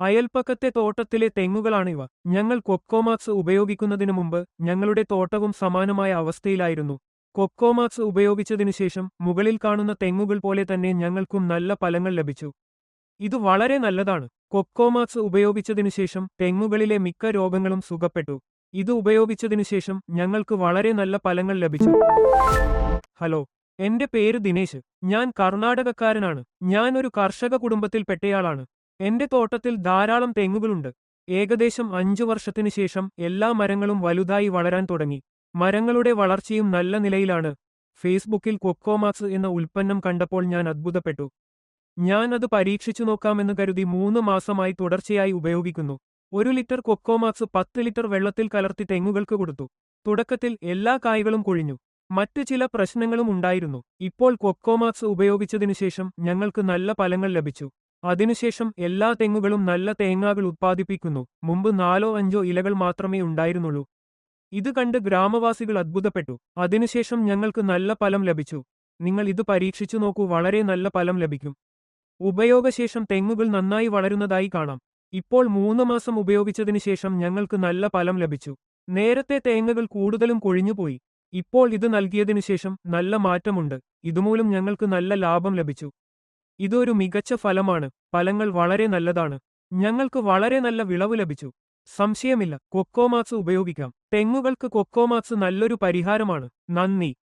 അയൽപ്പക്കത്തെ തോട്ടത്തിലെ തെങ്ങുകളാണിവ. ഞങ്ങൾ കൊക്കോമാക്സ് ഉപയോഗിക്കുന്നതിനു മുമ്പ് ഞങ്ങളുടെ തോട്ടവും സമാനമായ അവസ്ഥയിലായിരുന്നു. കൊക്കോമാക്സ് ഉപയോഗിച്ചതിനുശേഷം മുകളിൽ കാണുന്ന തെങ്ങുകൾ പോലെ തന്നെ ഞങ്ങൾക്കും നല്ല ഫലങ്ങൾ ലഭിച്ചു. ഇത് വളരെ നല്ലതാണ്. കൊക്കോമാക്സ് ഉപയോഗിച്ചതിനുശേഷം തെങ്ങുകളിലെ മിക്ക രോഗങ്ങളും സുഖപ്പെട്ടു. ഇത് ഉപയോഗിച്ചതിനുശേഷം ഞങ്ങൾക്ക് വളരെ നല്ല ഫലങ്ങൾ ലഭിച്ചു. ഹലോ, എന്റെ പേര് ദിനേശ്. ഞാൻ കർണാടകക്കാരനാണ്. ഞാൻ ഒരു കർഷക കുടുംബത്തിൽപ്പെട്ടയാളാണ്. എന്റെ തോട്ടത്തിൽ ധാരാളം തെങ്ങുകളുണ്ട്. ഏകദേശം 5 വർഷത്തിനു ശേഷം എല്ലാ മരങ്ങളും വലുതായി വളരാൻ തുടങ്ങി. മരങ്ങളുടെ വളർച്ചയും നല്ല നിലയിലാണ്. ഫേസ്ബുക്കിൽ കൊക്കോമാക്സ് എന്ന ഉൽപ്പന്നം കണ്ടപ്പോൾ ഞാൻ അത്ഭുതപ്പെട്ടു. ഞാൻ അത് പരീക്ഷിച്ചു നോക്കാമെന്ന് കരുതി 3 മാസമായി തുടർച്ചയായി ഉപയോഗിക്കുന്നു. 1 ലിറ്റർ കൊക്കോമാക്സ് 10 ലിറ്റർ വെള്ളത്തിൽ കലർത്തി തെങ്ങുകൾക്ക് കൊടുത്തു. തുടക്കത്തിൽ എല്ലാ കായ്കളും കൊഴിഞ്ഞു. മറ്റ് ചില പ്രശ്നങ്ങളും ഉണ്ടായിരുന്നു. ഇപ്പോൾ കൊക്കോമാക്സ് ഉപയോഗിച്ചതിനുശേഷം ഞങ്ങൾക്ക് നല്ല ഫലങ്ങൾ ലഭിച്ചു. അതിനുശേഷം എല്ലാ തെങ്ങുകളും നല്ല തേങ്ങാകൾ ഉത്പാദിപ്പിക്കുന്നു. മുമ്പ് 4-5 ഇലകൾ മാത്രമേ ഉണ്ടായിരുന്നുള്ളൂ. ഇത് കണ്ട് ഗ്രാമവാസികൾ അത്ഭുതപ്പെട്ടു. അതിനുശേഷം ഞങ്ങൾക്ക് നല്ല ഫലം ലഭിച്ചു. നിങ്ങൾ ഇത് പരീക്ഷിച്ചു നോക്കൂ, വളരെ നല്ല ഫലം ലഭിക്കും. ഉപയോഗശേഷം തെങ്ങുകൾ നന്നായി വളരുന്നതായി കാണാം. ഇപ്പോൾ 3 മാസം ഉപയോഗിച്ചതിന് ശേഷം ഞങ്ങൾക്ക് നല്ല ഫലം ലഭിച്ചു. നേരത്തെ തേങ്ങകൾ കൂടുതലും കൊഴിഞ്ഞുപോയി. ഇപ്പോൾ ഇത് നൽകിയതിനുശേഷം നല്ല മാറ്റമുണ്ട്. ഇതുമൂലം ഞങ്ങൾക്ക് നല്ല ലാഭം ലഭിച്ചു. ഇതൊരു മികച്ച ഫലമാണ്. ഫലങ്ങൾ വളരെ നല്ലതാണ്. ഞങ്ങൾക്ക് വളരെ നല്ല വിളവ് ലഭിച്ചു. സംശയമില്ല, കൊക്കോമാക്സ് ഉപയോഗിക്കാം. തെങ്ങുകൾക്ക് കൊക്കോമാക്സ് നല്ലൊരു പരിഹാരമാണ്. നന്ദി.